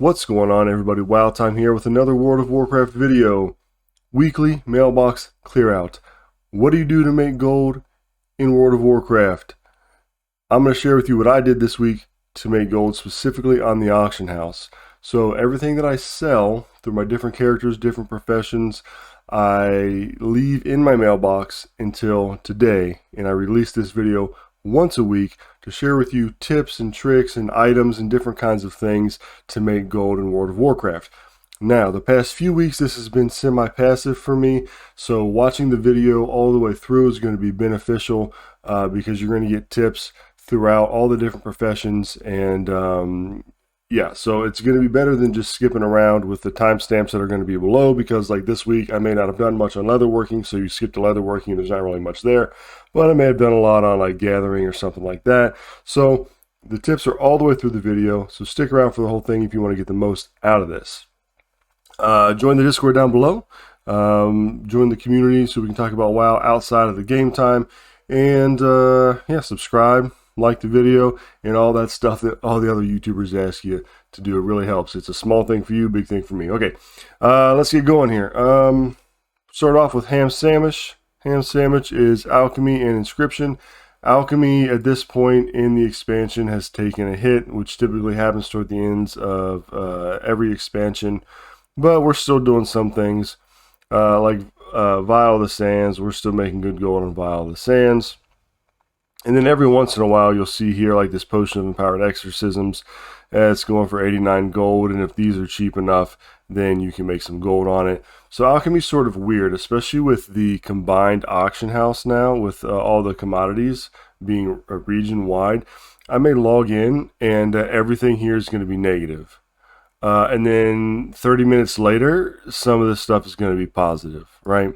What's going on, everybody? Wild Time here with another World of Warcraft video. Weekly mailbox clear out. What do you do to make gold in World of Warcraft? I'm going to share with you what I did this week to make gold specifically on the auction house. So everything that I sell through my different characters, different professions, I leave in my mailbox until today, and I release this video once a week to share with you tips and tricks and items and different kinds of things to make gold in World of Warcraft. Now, the past few weeks this has been semi-passive for me, so watching the video all the way through is going to be beneficial because you're going to get tips throughout all the different professions, and yeah, so it's going to be better than just skipping around with the timestamps that are going to be below, because like this week I may not have done much on leatherworking, so you skip to leatherworking, there's not really much there, but I may have done a lot on like gathering or something like that. So the tips are all the way through the video, so stick around for the whole thing if you want to get the most out of this. Join the Discord down below, join the community so we can talk about WoW outside of the game time, and yeah, subscribe, like the video, and all that stuff that all the other YouTubers ask you to do. It really helps. It's a small thing for you, big thing for me. Okay, let's get going here. Start off with ham sandwich. Ham sandwich is Alchemy and Inscription. Alchemy at this point in the expansion has taken a hit, which typically happens toward the ends of every expansion, but we're still doing some things like Vial of the Sands. We're still making good gold on Vial of the Sands. And then every once in a while you'll see here like this Potion of Empowered Exorcisms. It's going for 89 gold, and if these are cheap enough, then you can make some gold on it. So Alchemy's sort of weird, especially with the combined auction house now, with all the commodities being region-wide. I may log in, and everything here is going to be negative. And then 30 minutes later, some of this stuff is going to be positive, right?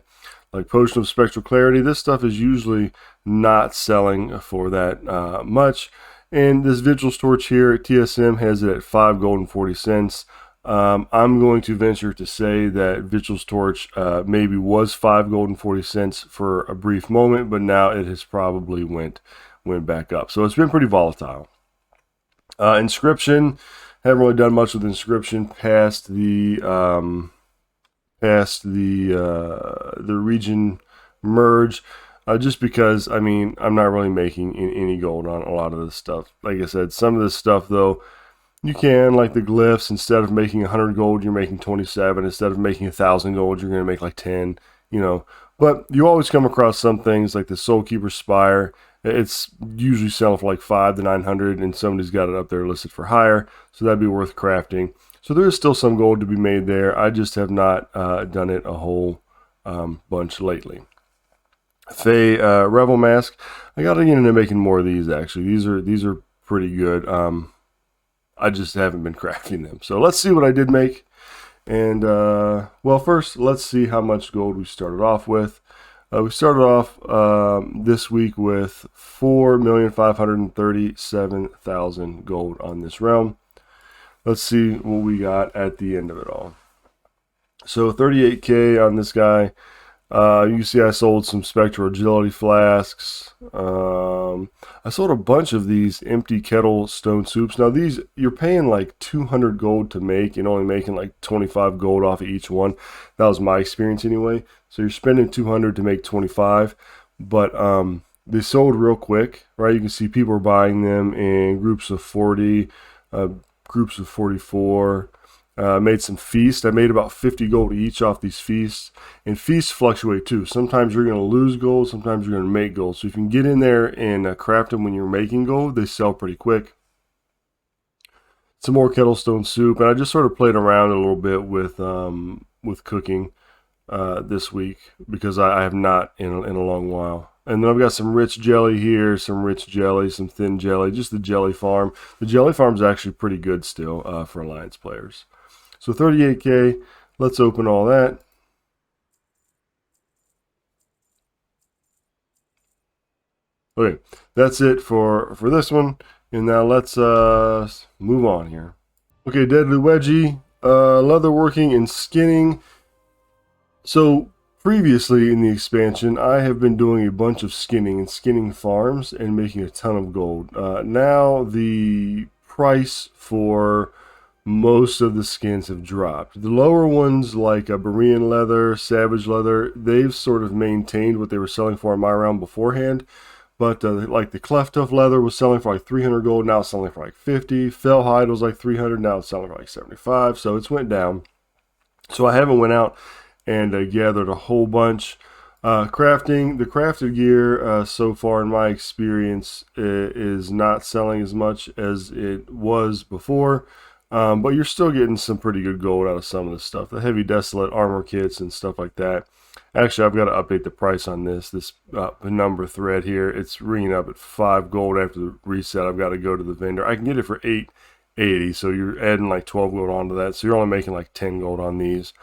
Like Potion of Spectral Clarity, this stuff is usually not selling for that much. And this Vigil's Torch here at TSM has it at 5 gold and 40 cents. I'm going to venture to say that Vigil's Torch maybe was 5 gold and 40 cents for a brief moment, but now it has probably went back up. So it's been pretty volatile. Inscription, haven't really done much with Inscription past the region merge, just because, I mean, I'm not really making any gold on a lot of this stuff. Like I said, some of this stuff, though, you can, like the glyphs, instead of making 100 gold, you're making 27. Instead of making 1,000 gold, you're going to make like 10, you know. But you always come across some things, like the Soulkeeper Spire. It's usually selling for like 5 to 900, and somebody's got it up there listed for higher, so that'd be worth crafting. So there is still some gold to be made there. I just have not done it a whole bunch lately. Fey Revel Mask. I got to get into making more of these, actually. These are pretty good. I just haven't been crafting them. So let's see what I did make. And, well, first, let's see how much gold we started off with. We started off this week with 4,537,000 gold on this realm. Let's see what we got at the end of it all. So 38k on this guy. You can see I sold some Spectral Agility Flasks. I sold a bunch of these empty kettle stone soups. Now these, you're paying like 200 gold to make and only making like 25 gold off of each one. That was my experience anyway. So you're spending 200 to make 25. But they sold real quick, right? You can see people are buying them in groups of 40, groups of 44. Made some feasts. I made about 50 gold each off these feasts. And feasts fluctuate too. Sometimes you're going to lose gold, sometimes you're going to make gold. So if you can get in there and craft them when you're making gold, they sell pretty quick. Some more kettlestone soup, and I just sort of played around a little bit with cooking this week, because I have not in a long while. And then I've got some rich jelly here, some rich jelly, some thin jelly, just the jelly farm. The jelly farm is actually pretty good still for Alliance players. So 38k, let's open all that. Okay, that's it for this one. And now let's move on here. Okay, Deadly Wedgie, leatherworking and skinning. So previously in the expansion, I have been doing a bunch of skinning and skinning farms and making a ton of gold. Now the price for most of the skins have dropped. The lower ones, like Berean leather, Savage leather, they've sort of maintained what they were selling for in my round beforehand. But like the Cleft Tuff leather was selling for like 300 gold, now it's selling for like 50. Fell hide was like 300, now it's selling for like 75. So it's went down. So I haven't went out and gathered a whole bunch. Crafting, the crafted gear so far in my experience is not selling as much as it was before. But you're still getting some pretty good gold out of some of the stuff. The heavy desolate armor kits and stuff like that. Actually, I've got to update the price on this number thread here. It's ringing up at 5 gold after the reset. I've got to go to the vendor. I can get it for 8.80, so you're adding like 12 gold onto that. So you're only making like 10 gold on these.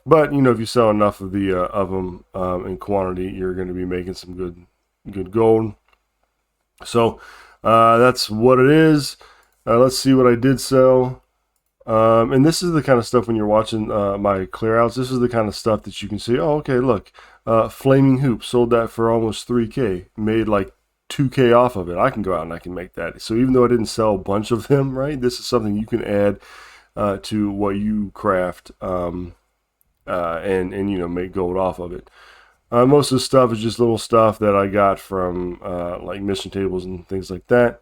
But you know, if you sell enough of them in quantity, you're going to be making some good gold. So that's what it is. Let's see what I did sell. And this is the kind of stuff when you're watching my clear outs, this is the kind of stuff that you can see, oh, okay, look, Flaming Hoop sold that for almost 3K, made like 2K off of it. I can go out and I can make that. So even though I didn't sell a bunch of them, right, this is something you can add to what you craft and you know, make gold off of it. Most of the stuff is just little stuff that I got from like mission tables and things like that.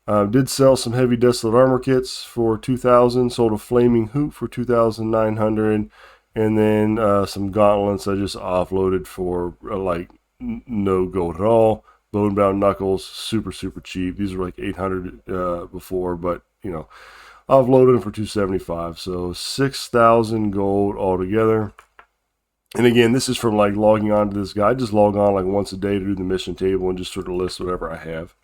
Did sell some heavy desolate armor kits for 2,000. Sold a Flaming Hoop for 2,900, and then some gauntlets I just offloaded for like no gold at all. Bone bound knuckles, super cheap. These were like 800 before, but you know, offloaded them for 275. So 6,000 gold altogether. And again, this is from like logging on to this guy. I just log on like once a day to do the mission table and just sort of list whatever I have.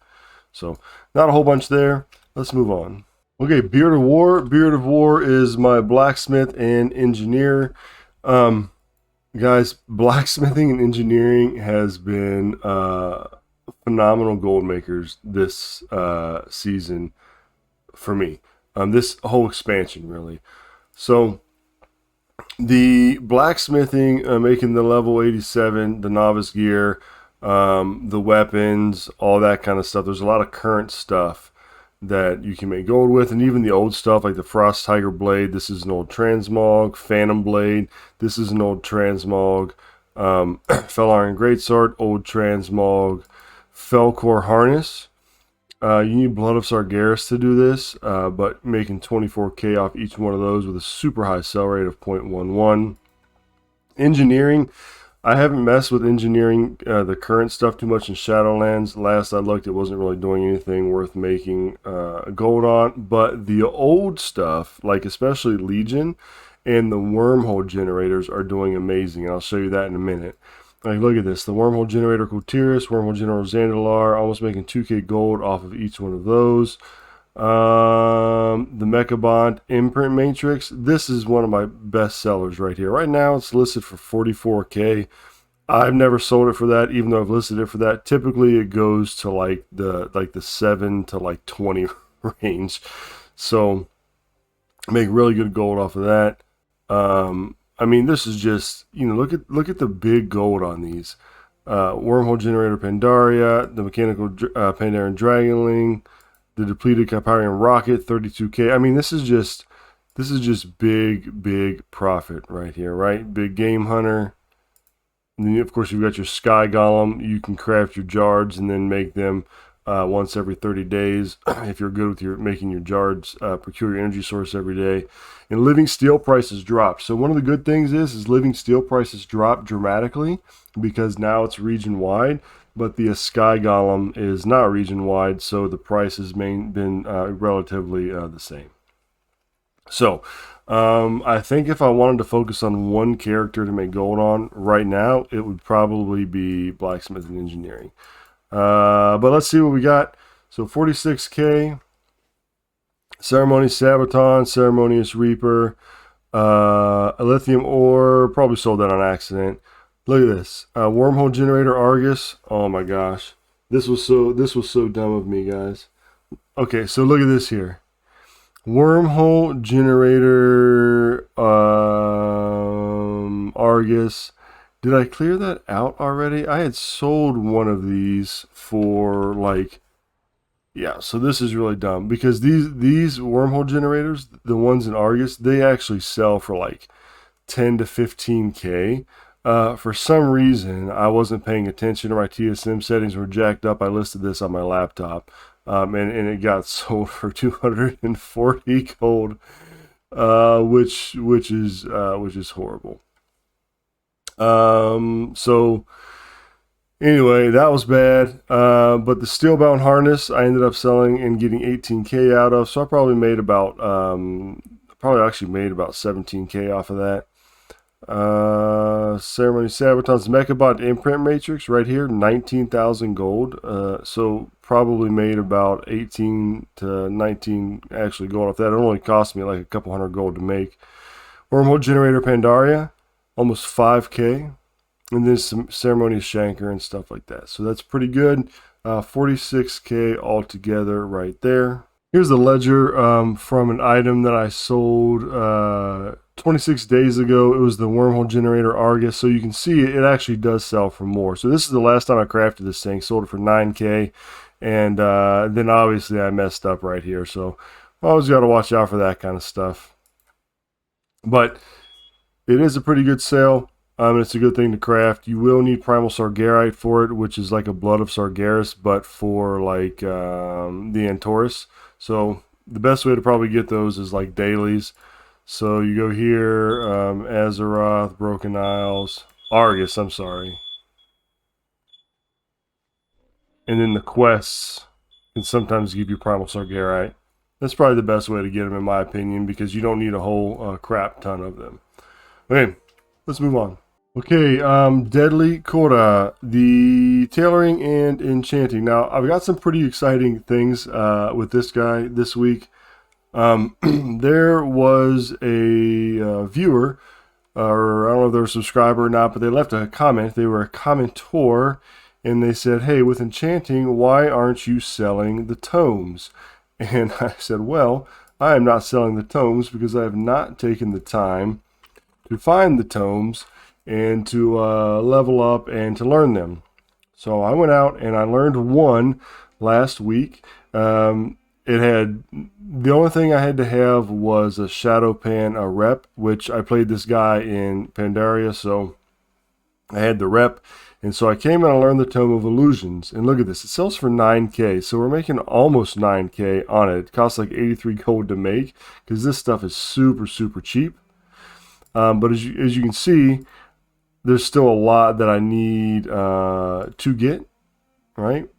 So, not a whole bunch there. Let's move on. Okay, Beard of War. Beard of War is my blacksmith and engineer. Guys, blacksmithing and engineering has been phenomenal gold makers this season for me. This whole expansion, really. So, the blacksmithing, making the level 87, the novice gear, the weapons, all that kind of stuff. There's a lot of current stuff that you can make gold with, and even the old stuff like the Frost Tiger Blade. This is an old Transmog. Phantom Blade. This is an old Transmog. Fell Iron Greatsword, old Transmog. Felcore Harness. You need Blood of Sargeras to do this, but making 24k off each one of those with a super high sell rate of 0.11. Engineering. I haven't messed with engineering the current stuff too much in Shadowlands. Last I looked, it wasn't really doing anything worth making gold on. But the old stuff, like especially Legion and the wormhole generators, are doing amazing. And I'll show you that in a minute. Like, look at this. The wormhole generator Cotiris, wormhole generator Zandalar, almost making 2k gold off of each one of those. The Mechabond Imprint Matrix. This is one of my best sellers right here. Right now it's listed for 44k. I've never sold it for that, even though I've listed it for that. Typically it goes to like the 7 to like 20 range. So make really good gold off of that. I mean, this is just, you know, look at the big gold on these. Wormhole Generator Pandaria, the Mechanical Pandaren Dragonling, the depleted Kyparian Rocket, 32k. I mean, this is just big profit right here, right? Big Game Hunter. And then, of course, you've got your Sky Golem. You can craft your jards and then make them once every 30 days. If you're good with making your jards, procure your energy source every day. And living steel prices dropped. So one of the good things is living steel prices dropped dramatically because now it's region wide. But the Sky Golem is not region wide, so the price has been relatively the same. So I think if I wanted to focus on one character to make gold on right now, it would probably be Blacksmithing and Engineering. But let's see what we got. So 46k, Ceremony Sabaton, Ceremonious Reaper, a lithium ore, probably sold that on accident. Look at this, Wormhole Generator Argus. Oh my gosh, this was so dumb of me, guys. Okay, so look at this here. Wormhole Generator Argus. Did I clear that out already? I had sold one of these for like Yeah, so this is really dumb because these wormhole generators, the ones in Argus, they actually sell for like 10 to 15K. For some reason, I wasn't paying attention, or my TSM settings were jacked up. I listed this on my laptop, and it got sold for 240 gold, which is horrible. So anyway, that was bad. But the Steelbound harness I ended up selling and getting 18K out of, so I probably made about probably actually made about 17K off of that. Ceremony Sabaton's Mechabot Imprint Matrix right here, 19,000 gold. So probably made about 18 to 19 actually gold off that. It only cost me like a couple hundred gold to make. Wormhole Generator Pandaria, almost 5K. And then some Ceremonious Shanker and stuff like that. So that's pretty good. 46K altogether right there. Here's the ledger from an item that I sold 26 days ago. It was the Wormhole Generator Argus. So you can see it actually does sell for more. So this is the last time I crafted this thing. Sold it for 9K. And then obviously I messed up right here. So always got to watch out for that kind of stuff. But it is a pretty good sale. It's a good thing to craft. You will need Primal Sargerite for it, which is like a Blood of Sargeras, but for like the Antorus. So the best way to probably get those is like dailies. So you go here, Azeroth, Broken Isles, Argus, I'm sorry. And then the quests can sometimes give you Primal Sargerite. That's probably the best way to get them in my opinion, because you don't need a whole crap ton of them. Okay, let's move on. Okay, Deadly Kora, the Tailoring and Enchanting. Now, I've got some pretty exciting things with this guy this week. There was a viewer, or I don't know if they're a subscriber or not, but they left a comment. They were a commentor, and they said, hey, with Enchanting, why aren't you selling the tomes? And I said, well, I am not selling the tomes because I have not taken the time to find the tomes and to level up and to learn them. So I went out and I learned one last week. It had, the only thing I had to have was a Shadowpan, a rep, which I played this guy in Pandaria, so I had the rep. And so I came and I learned the Tome of Illusions. And look at this, it sells for 9K. So we're making almost 9K on it. It costs like 83 gold to make because this stuff is super, super cheap. But as you can see, there's still a lot that I need to get, right?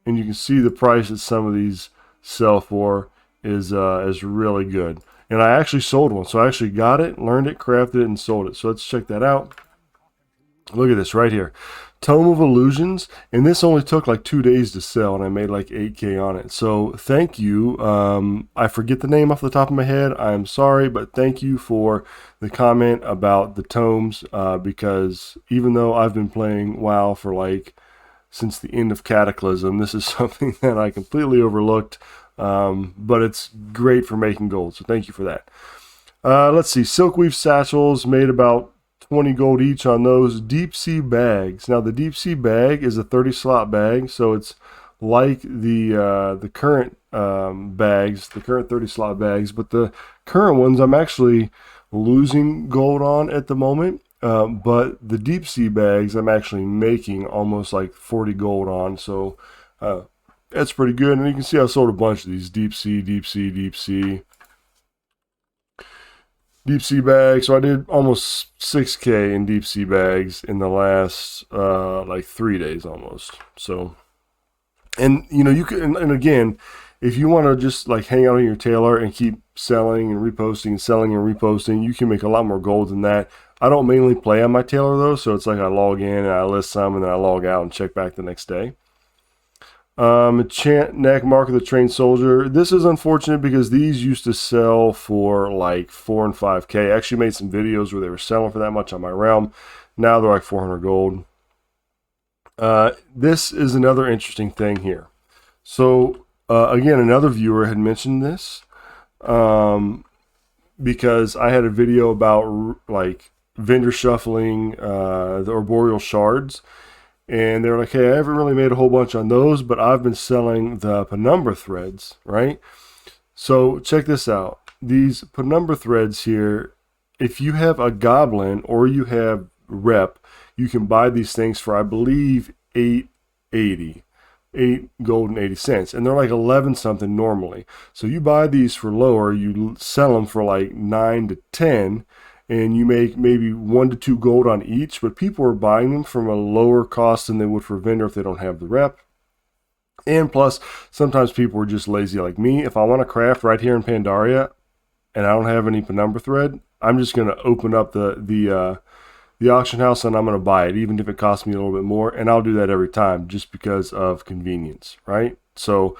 And you can see the price that some of these sell for is really good. And I actually sold one. So I actually got it, learned it, crafted it, and sold it. So let's check that out. Look at this right here. Tome of Illusions. And this only took like 2 days to sell, and I made like 8K on it. So thank you. I forget the name off the top of my head. I'm sorry, but thank you for the comment about the tomes, because even though I've been playing WoW for like since the end of Cataclysm, this is something that I completely overlooked, but it's great for making gold, so thank you for that. Let's see, Silkweave Satchels, made about 20 gold each on those. Deep Sea Bags. Now the Deep Sea Bag is a 30 slot bag, so it's like the current bags, the current 30 slot bags, but the current ones I'm actually losing gold on at the moment. But the Deep Sea Bags I'm actually making almost like 40 gold on, so that's pretty good. And you can see I sold a bunch of these Deep Sea bags. So I did almost 6K in Deep Sea bags in the last like 3 days almost. So, and you know, you can, and again, if you want to just like hang out on your tailor and keep selling and reposting and selling and reposting, you can make a lot more gold than that. I don't mainly play on my tailor though, so it's like I log in and I list some and then I log out and check back the next day. Enchant Neck, Mark of the Trained Soldier. This is unfortunate because these used to sell for like 4 and 5K. I actually made some videos where they were selling for that much on my realm. Now they're like 400 gold. This is another interesting thing here. So again, another viewer had mentioned this because I had a video about like vendor shuffling the arboreal shards. And they're like, hey, I haven't really made a whole bunch on those, but I've been selling the penumbra threads, right? So check this out. These penumbra threads here, if you have a goblin or you have rep, you can buy these things for, I believe, $8.80. 8 gold and 80 cents, and they're like 11 something normally. So you buy these for lower, you sell them for like 9 to 10, and you make maybe 1 to 2 gold on each, but people are buying them from a lower cost than they would for vendor if they don't have the rep. And plus, sometimes people are just lazy like me. If I want to craft right here in Pandaria and I don't have any penumbra thread, I'm just going to open up the auction house and I'm going to buy it, even if it costs me a little bit more. And I'll do that every time just because of convenience, right? So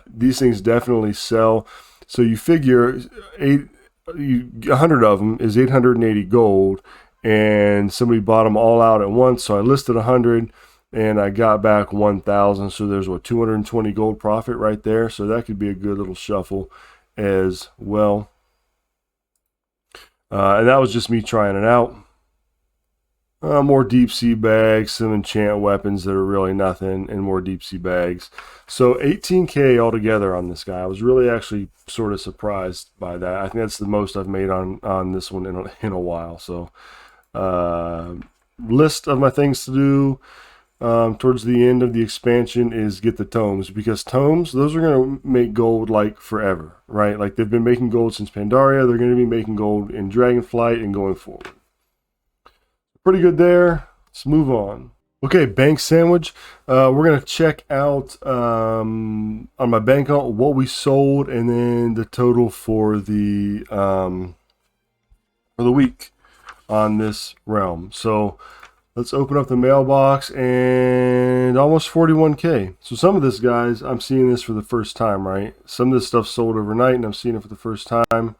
these things definitely sell. So you figure 100 of them is 880 gold, and somebody bought them all out at once. So I listed 100 and I got back 1,000. So there's what, 220 gold profit right there. So that could be a good little shuffle as well. And that was just me trying it out. More deep sea bags, some enchant weapons that are really nothing, and more deep sea bags. So 18k altogether on this guy. I was really actually sort of surprised by that. I think that's the most I've made on this one in a while. So list of my things to do towards the end of the expansion is get the tomes, because tomes, those are going to make gold like forever, right? Like they've been making gold since Pandaria. They're going to be making gold in Dragonflight and going forward. Pretty good there. Let's move on. Okay, bank sandwich. We're going to check out on my bank account what we sold and then the total for the week on this realm. So let's open up the mailbox, and almost 41k. So some of this, guys, I'm seeing this for the first time, right? Some of this stuff sold overnight and I'm seeing it for the first time.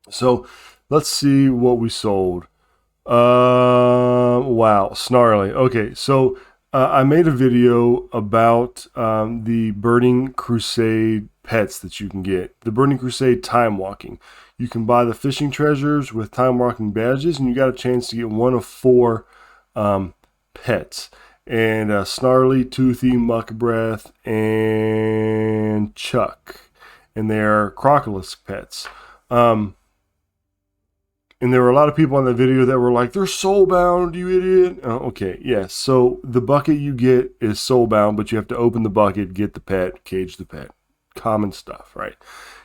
So let's see what we sold. Wow, snarly. Okay, so I made a video about the Burning Crusade pets that you can get. The Burning Crusade time walking. You can buy the fishing treasures with time walking badges, and you got a chance to get one of 4 pets. And Snarly, Toothy, Muck Breath, and Chuck. And they're Crocolisk pets. And there were a lot of people on the video that were like, they're soulbound, you idiot. Okay, yes. So the bucket you get is soulbound, but you have to open the bucket, get the pet, cage the pet. Common stuff, right?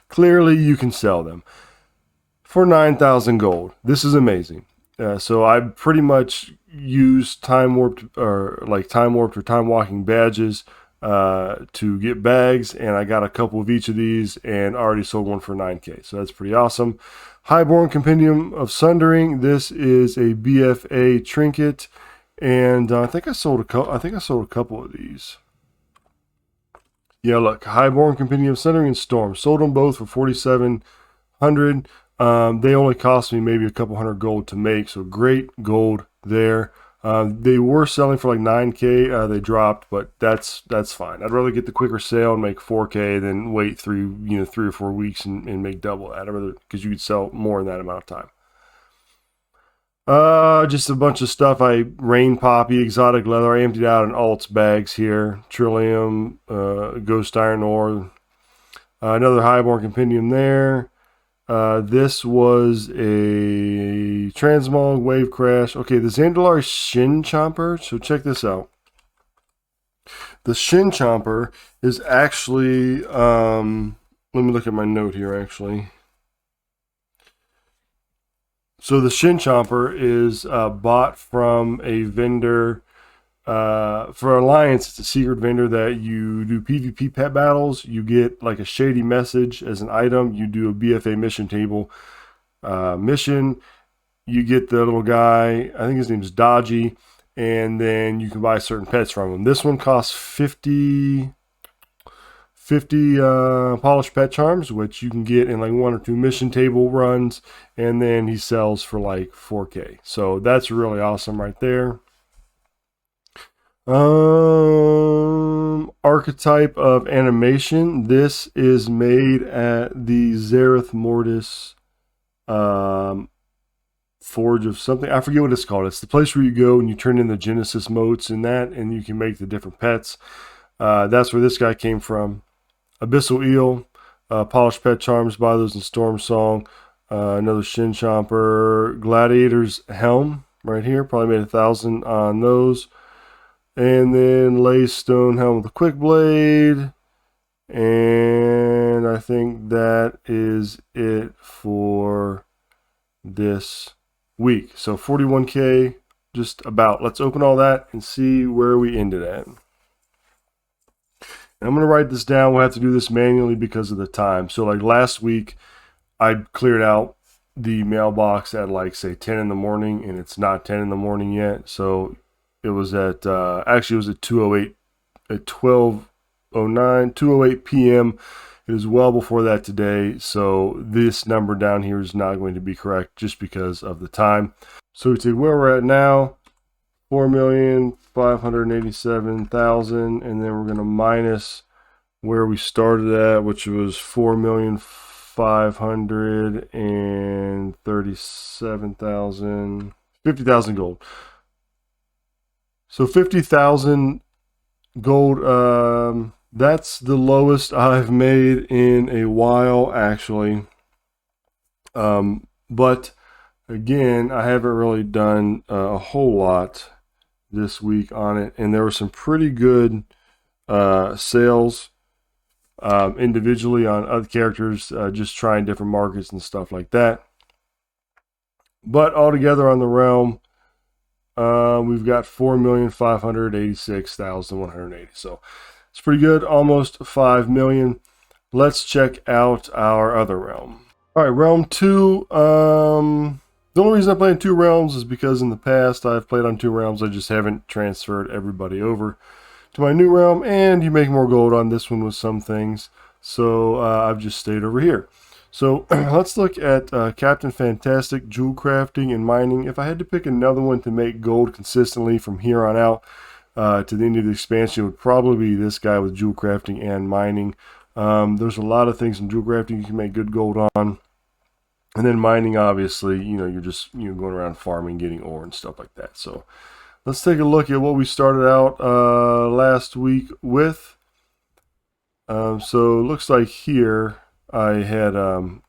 Clearly, you can sell them for 9,000 gold. This is amazing. So I pretty much used time warped or time walking badges to get bags, and I got a couple of each of these and already sold one for 9k. So that's pretty awesome. Highborn Compendium of Sundering. This is a BFA trinket, and I think I sold a couple of these. Yeah, look, Highborn Compendium of Sundering and Storm. Sold them both for 4,700. They only cost me maybe a couple hundred gold to make, so great gold there. They were selling for like 9k. They dropped, but that's fine. I'd rather get the quicker sale and make 4k than wait 3 or 4 weeks and make double that. I'd rather, because you could sell more in that amount of time. Just a bunch of stuff. Rain Poppy, exotic leather. I emptied out an alts bags here. Trillium, ghost iron ore. Another Highborn Compendium there. This was a Transmog Wave Crash. Okay, the Zandalar Shin Chomper. So check this out. The Shin Chomper is actually, let me look at my note here actually. So the Shin Chomper is bought from a vendor. For Alliance, it's a secret vendor that you do PvP pet battles. You get like a shady message as an item. You do a BFA mission table mission. You get the little guy, I think his name's Dodgy, and then you can buy certain pets from him. This one costs 50 polished pet charms, which you can get in like 1 or 2 mission table runs, and then he sells for like 4k. So that's really awesome right there. Archetype of animation. This is made at the Zareth Mortis Forge of something. I forget what it's called. It's the place where you go and you turn in the Genesis motes and that, and you can make the different pets. That's where this guy came from. Abyssal Eel, Polished Pet Charms, buy those in Storm Song. Another Shin Chomper, Gladiator's Helm right here. Probably made 1,000 on those. And then Laystone Helm with a Quick Blade. And I think that is it for this week. So 41K, just about. Let's open all that and see where we ended at. And I'm going to write this down. We'll have to do this manually because of the time. So like last week, I cleared out the mailbox at like say 10 in the morning, and it's not 10 in the morning yet. So it was at actually it was at 2:08 at 2:08 p.m. It is well before that today, so this number down here is not going to be correct just because of the time. So we take where we're at now, 4,587,000, and then we're going to minus where we started at, which was 4,537,000, 50,000 gold. So 50,000 gold. That's the lowest I've made in a while, actually. But again, I haven't really done a whole lot this week on it, and there were some pretty good sales individually on other characters, just trying different markets and stuff like that. But altogether on the realm, we've got 4,586,180. So it's pretty good, almost 5 million. Let's check out our other realm. All right, realm 2. The only reason I'm playing 2 realms is because in the past I've played on 2 realms. I just haven't transferred everybody over to my new realm, and you make more gold on this one with some things. So I've just stayed over here. So let's look at Captain Fantastic, Jewel Crafting, and Mining. If I had to pick another one to make gold consistently from here on out to the end of the expansion, it would probably be this guy with Jewel Crafting and Mining. There's a lot of things in Jewel Crafting you can make good gold on. And then Mining, obviously, you're just going around farming, getting ore and stuff like that. So let's take a look at what we started out last week with. So it looks like here I had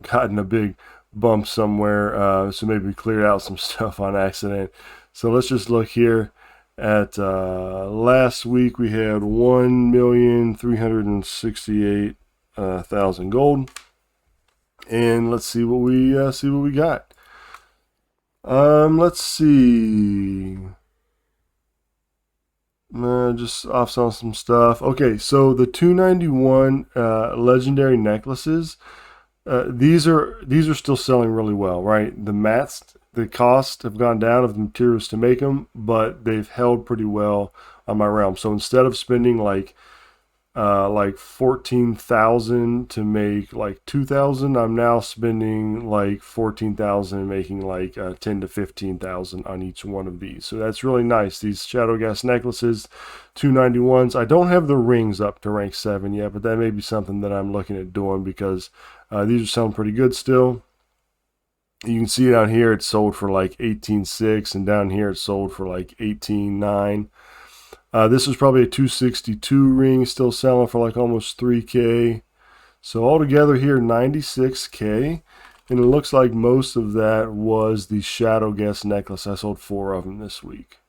gotten a big bump somewhere, so maybe we cleared out some stuff on accident. So let's just look here at last week. We had 1,368,000 gold, and let's see what we got. Let's see. Just off on some stuff. Okay, so the 291 legendary necklaces, these are still selling really well, right? The mats, the cost have gone down of the materials to make them, but they've held pretty well on my realm. So instead of spending like 14,000 to make like 2,000, I'm now spending like 14,000 and making like 10 to 15,000 on each one of these. So that's really nice. These Shadow Gas necklaces, 291s. I don't have the rings up to rank 7 yet, but that may be something that I'm looking at doing because these are selling pretty good still. You can see down here it's sold for like 18.6, and down here it's sold for like 18.9. This is probably a 262 ring, still selling for like almost 3K. So altogether here, 96K. And it looks like most of that was the Shadow Gas necklace. I sold 4 of them this week.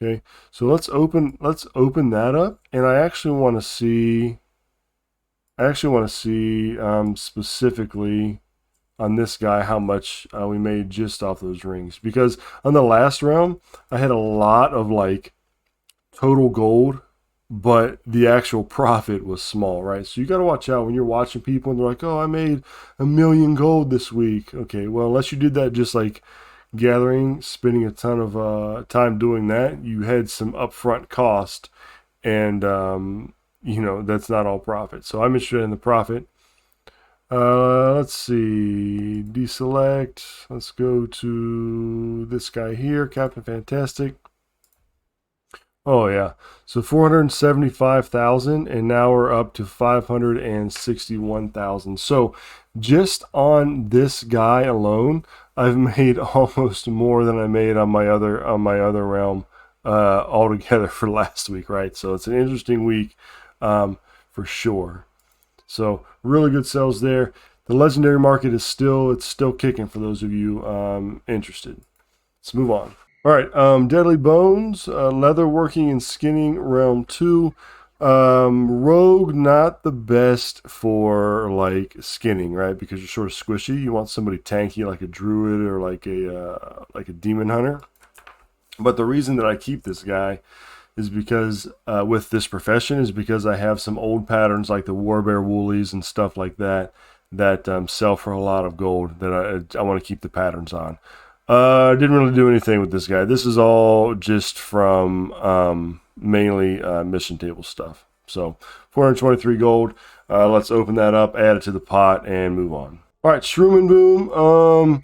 Okay, so let's open that up, and I actually want to see specifically on this guy how much we made just off those rings, because on the last round I had a lot of like total gold, but the actual profit was small, right? So you got to watch out when you're watching people and they're like, oh, I made 1 million gold this week. Okay, well, unless you did that just like gathering, spending a ton of time doing that, you had some upfront cost, and that's not all profit. So I'm interested in the profit. Let's see, deselect. Let's go to this guy here, Captain Fantastic. Oh yeah. So 475,000 and now we're up to 561,000. So just on this guy alone, I've made almost more than I made on my other realm altogether for last week, right? So it's an interesting week for sure. So really good sales there. The legendary market is still kicking for those of you interested. Let's move on. All right, Deadly Bones, Leatherworking and Skinning, Realm 2. Rogue, not the best for, like, skinning, right? Because you're sort of squishy. You want somebody tanky like a druid or like a demon hunter. But the reason that I keep this guy is because, with this profession, is because I have some old patterns like the Warbear Woolies and stuff like that that sell for a lot of gold that I want to keep the patterns on. Didn't really do anything with this guy. This is all just from mainly mission table stuff. So 423 gold. Let's open that up, add it to the pot, and move on. All right, Shroom and Boom.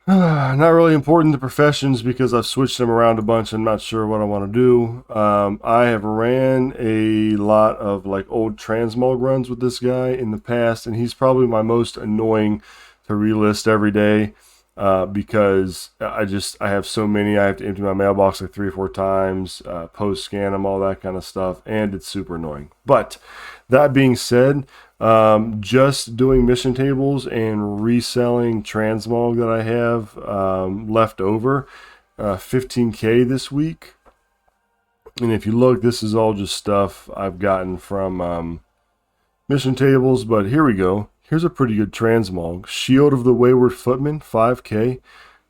Not really important to professions because I've switched them around a bunch. I'm not sure what I want to do. I have ran a lot of like old Transmog runs with this guy in the past, and he's probably my most annoying to relist every day. Because I have so many. I have to empty my mailbox like 3 or 4 times, post scan them, all that kind of stuff, and it's super annoying. But that being said, just doing mission tables and reselling Transmog that I have left over, 15K this week. And if you look, this is all just stuff I've gotten from mission tables, but here we go. Here's a pretty good Transmog. Shield of the Wayward Footman, 5K.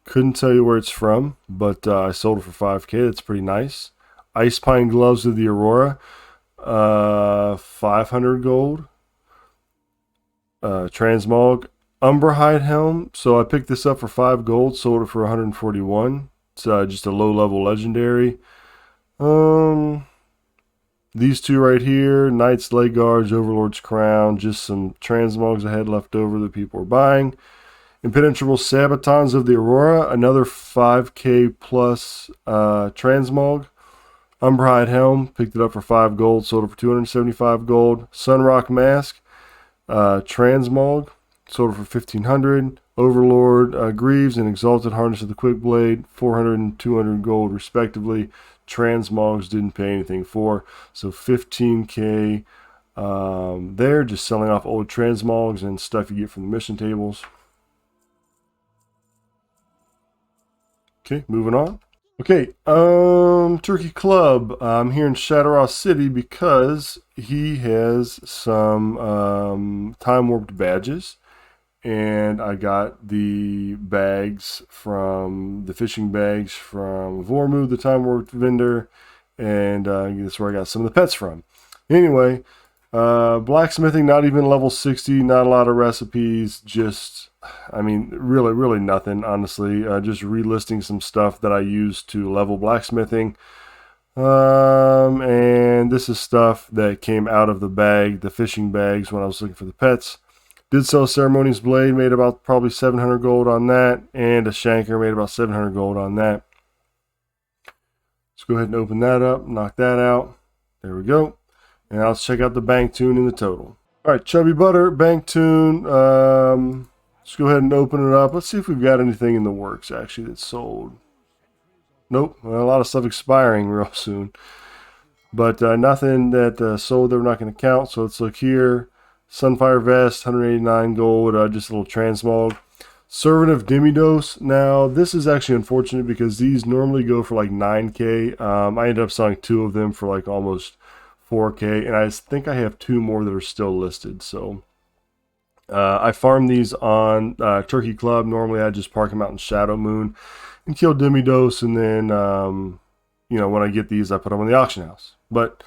Couldn't tell you where it's from, but I sold it for 5K. That's pretty nice. Ice Pine Gloves of the Aurora, 500 gold. Transmog. Umberhide Helm. So I picked this up for 5 gold, sold it for 141. It's just a low-level legendary. These two right here, Knight's Leg Guards, Overlord's Crown, just some Transmogs I had left over that people were buying. Impenetrable Sabatons of the Aurora, another 5K plus Transmog. Umberhide Helm, picked it up for 5 gold, sold it for 275 gold. Sunrock Mask, Transmog, sold it for 1,500. Overlord Greaves and Exalted Harness of the Quick Blade, 400 and 200 gold respectively. Transmogs didn't pay anything for, so 15K there, just selling off old Transmogs and stuff you get from the mission tables. Okay, moving on. Okay, Turkey Club. I'm here in Shadowlands City because he has some time warped badges. And I got the bags from the fishing bags from Vormu, the time warped vendor, and that's where I got some of the pets from. Anyway, blacksmithing, not even level 60, not a lot of recipes, just, I mean, really nothing, honestly. Just relisting some stuff that I used to level blacksmithing. And this is stuff that came out of the bag, the fishing bags, when I was looking for the pets. Did sell Ceremonious Blade, made about probably 700 gold on that, and a Shanker, made about 700 gold on that. Let's go ahead and open that up, knock that out. There we go. And now let's check out the bank Toon in the total. All right, Chubby Butter, bank Toon. Let's go ahead and open it up. Let's see if we've got anything in the works, actually, that's sold. Nope, well, a lot of stuff expiring real soon. But nothing that sold that we're not going to count, so let's look here. Sunfire Vest, 189 gold, just a little Transmog. Servant of Demidos. Now, this is actually unfortunate because these normally go for like 9K. I ended up selling 2 of them for like almost 4K, and I think I have 2 more that are still listed. So, I farm these on Turkey Club. Normally, I just park them out in Shadow Moon and kill Demidos, and then, you know, when I get these, I put them on the auction house. But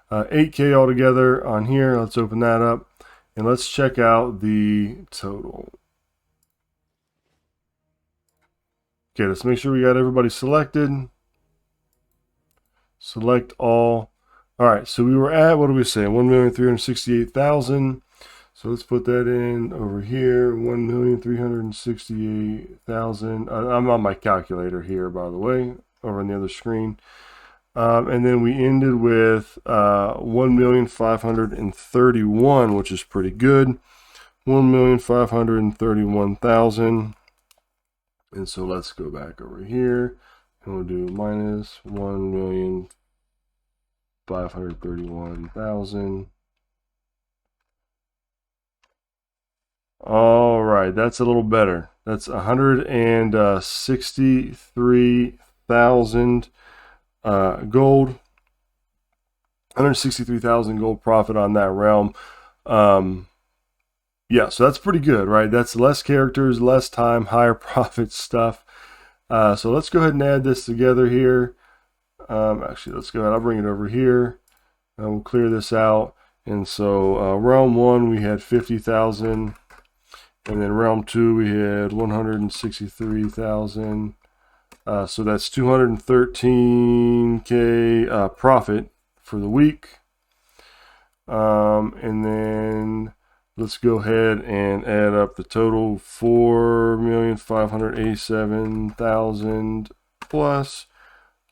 8K altogether on here. Let's open that up. And let's check out the total. Okay, let's make sure we got everybody selected. Select all. All right, so we were at, what do we say, 1,368,000. So let's put that in over here, 1,368,000. I'm on my calculator here, by the way, over on the other screen. And then we ended with 1,531,000, which is pretty good. 1,531,000. And so let's go back over here and we'll do minus 1,531,000. All right, that's a little better. That's 163,000 gold. 163,000 gold profit on that realm. Yeah, so that's pretty good, right? That's less characters, less time, higher profit stuff. So let's go ahead and add this together here. Actually, let's go ahead. I'll bring it over here. We'll clear this out. And so realm 1, we had 50,000. And then realm 2, we had 163,000. So that's 213K profit for the week. And then let's go ahead and add up the total. 4,587,000 plus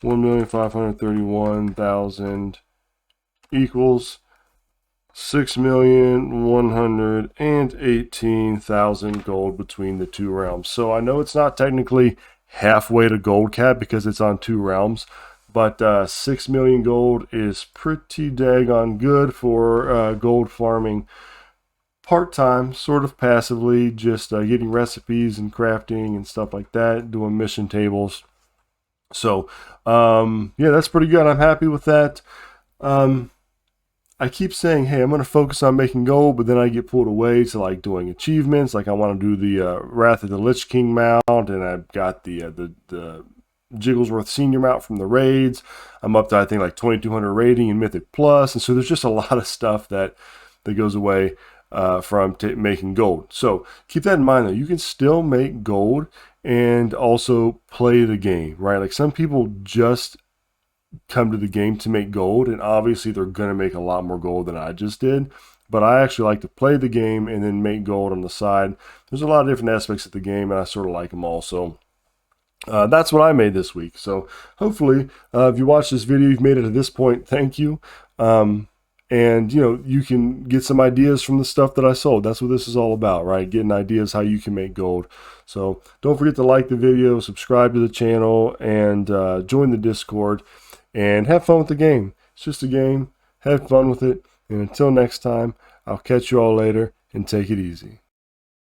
1,531,000 equals 6,118,000 gold between the two realms. So I know it's not technically halfway to gold cap because it's on 2 realms, but 6 million gold is pretty daggone good for gold farming part-time, sort of passively, just getting recipes and crafting and stuff like that, doing mission tables. So yeah, that's pretty good. I'm happy with that. I keep saying, hey, I'm going to focus on making gold, but then I get pulled away to like doing achievements. Like I want to do the Wrath of the Lich King mount, and I've got the Jigglesworth Senior mount from the raids. I'm up to, I think, like 2,200 rating and Mythic Plus, and so there's just a lot of stuff that goes away from making gold. So keep that in mind, though. You can still make gold and also play the game, right? Like some people just come to the game to make gold, and obviously they're going to make a lot more gold than I just did, but I actually like to play the game and then make gold on the side. There's a lot of different aspects of the game, and I sort of like them all. So that's what I made this week. So hopefully if you watch this video, you've made it to this point, thank you. And you know, you can get some ideas from the stuff that I sold. That's what this is all about, right? Getting ideas how you can make gold. So don't forget to like the video, subscribe to the channel, and join the Discord, and have fun with the game. It's just a game. Have fun with it. And until next time, I'll catch you all later, and take it easy.